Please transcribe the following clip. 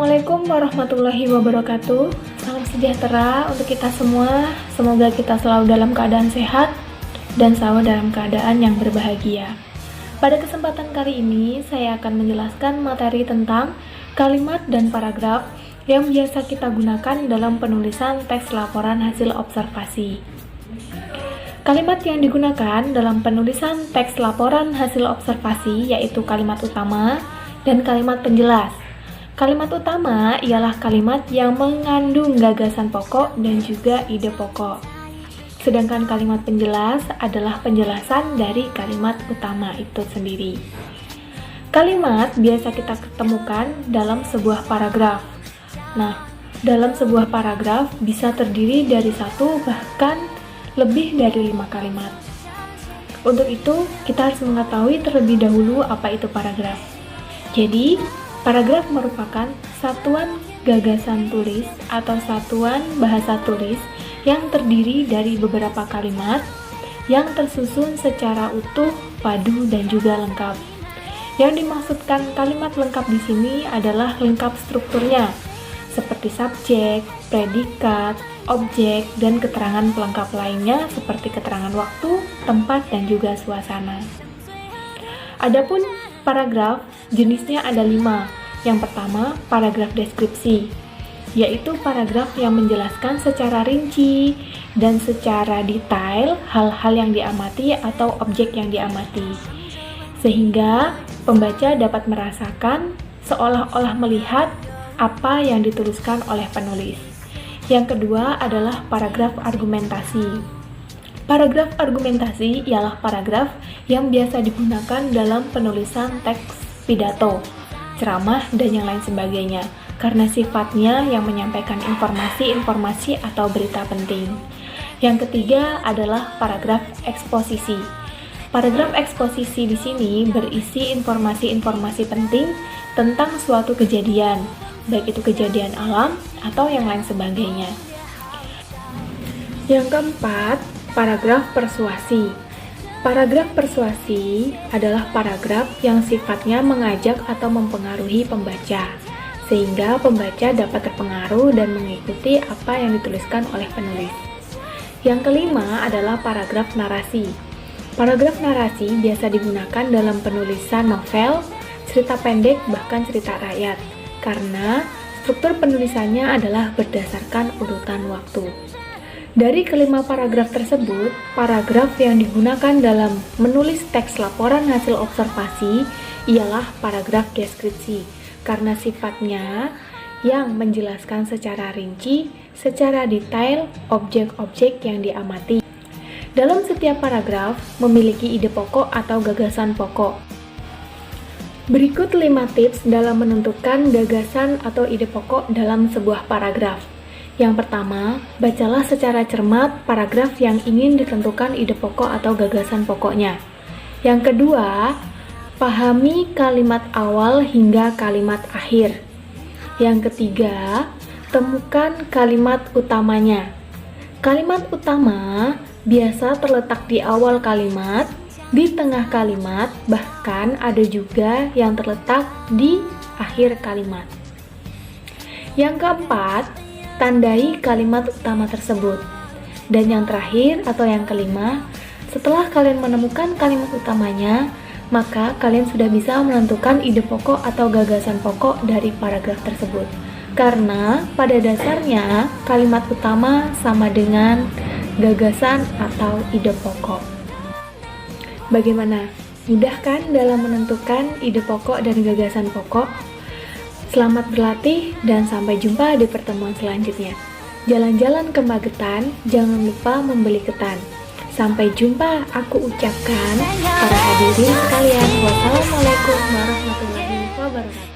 Assalamualaikum warahmatullahi wabarakatuh. Salam sejahtera untuk kita semua. Semoga kita selalu dalam keadaan sehat dan selalu dalam keadaan yang berbahagia. Pada kesempatan kali ini, saya akan menjelaskan materi tentang kalimat dan paragraf yang biasa kita gunakan dalam penulisan teks laporan hasil observasi. Kalimat yang digunakan dalam penulisan teks laporan hasil observasi yaitu kalimat utama dan kalimat penjelas. Kalimat utama ialah kalimat yang mengandung gagasan pokok dan juga ide pokok. Sedangkan kalimat penjelas adalah penjelasan dari kalimat utama itu sendiri. Kalimat biasa kita ketemukan dalam sebuah paragraf. Nah, dalam sebuah paragraf bisa terdiri dari 1 bahkan lebih dari 5 kalimat. Untuk itu, kita harus mengetahui terlebih dahulu apa itu paragraf. Jadi, paragraf merupakan satuan gagasan tulis atau satuan bahasa tulis yang terdiri dari beberapa kalimat yang tersusun secara utuh, padu, dan juga lengkap. Yang dimaksudkan kalimat lengkap di sini adalah lengkap strukturnya, seperti subjek, predikat, objek, dan keterangan pelengkap lainnya seperti keterangan waktu, tempat, dan juga suasana. Adapun paragraf jenisnya ada 5. Yang pertama, paragraf deskripsi, yaitu paragraf yang menjelaskan secara rinci dan secara detail hal-hal yang diamati atau objek yang diamati, sehingga pembaca dapat merasakan seolah-olah melihat apa yang dituliskan oleh penulis. Yang kedua adalah paragraf argumentasi. Paragraf argumentasi ialah paragraf yang biasa digunakan dalam penulisan teks pidato, ceramah, dan yang lain sebagainya, karena sifatnya yang menyampaikan informasi-informasi atau berita penting. Yang ketiga adalah paragraf eksposisi. Paragraf eksposisi di sini berisi informasi-informasi penting tentang suatu kejadian, baik itu kejadian alam atau yang lain sebagainya. Yang keempat, paragraf persuasi. Paragraf persuasi adalah paragraf yang sifatnya mengajak atau mempengaruhi pembaca, sehingga pembaca dapat terpengaruh dan mengikuti apa yang dituliskan oleh penulis. Yang kelima adalah paragraf narasi. Paragraf narasi biasa digunakan dalam penulisan novel, cerita pendek, bahkan cerita rakyat, karena struktur penulisannya adalah berdasarkan urutan waktu. Dari kelima paragraf tersebut, paragraf yang digunakan dalam menulis teks laporan hasil observasi ialah paragraf deskripsi, karena sifatnya yang menjelaskan secara rinci, secara detail, objek-objek yang diamati. Dalam setiap paragraf memiliki ide pokok atau gagasan pokok. Berikut 5 tips dalam menentukan gagasan atau ide pokok dalam sebuah paragraf. Yang pertama, bacalah secara cermat paragraf yang ingin ditentukan ide pokok atau gagasan pokoknya. Yang kedua, pahami kalimat awal hingga kalimat akhir. Yang ketiga, temukan kalimat utamanya. Kalimat utama biasa terletak di awal kalimat, di tengah kalimat, bahkan ada juga yang terletak di akhir kalimat. Yang keempat, tandai kalimat utama tersebut. Dan yang terakhir atau yang kelima, setelah kalian menemukan kalimat utamanya, maka kalian sudah bisa menentukan ide pokok atau gagasan pokok dari paragraf tersebut. Karena pada dasarnya kalimat utama sama dengan gagasan atau ide pokok. Bagaimana? Mudah kan dalam menentukan ide pokok dan gagasan pokok? Selamat berlatih dan sampai jumpa di pertemuan selanjutnya. Jalan-jalan ke Magetan, jangan lupa membeli ketan. Sampai jumpa, aku ucapkan para hadirin sekalian. Wassalamualaikum warahmatullahi wabarakatuh.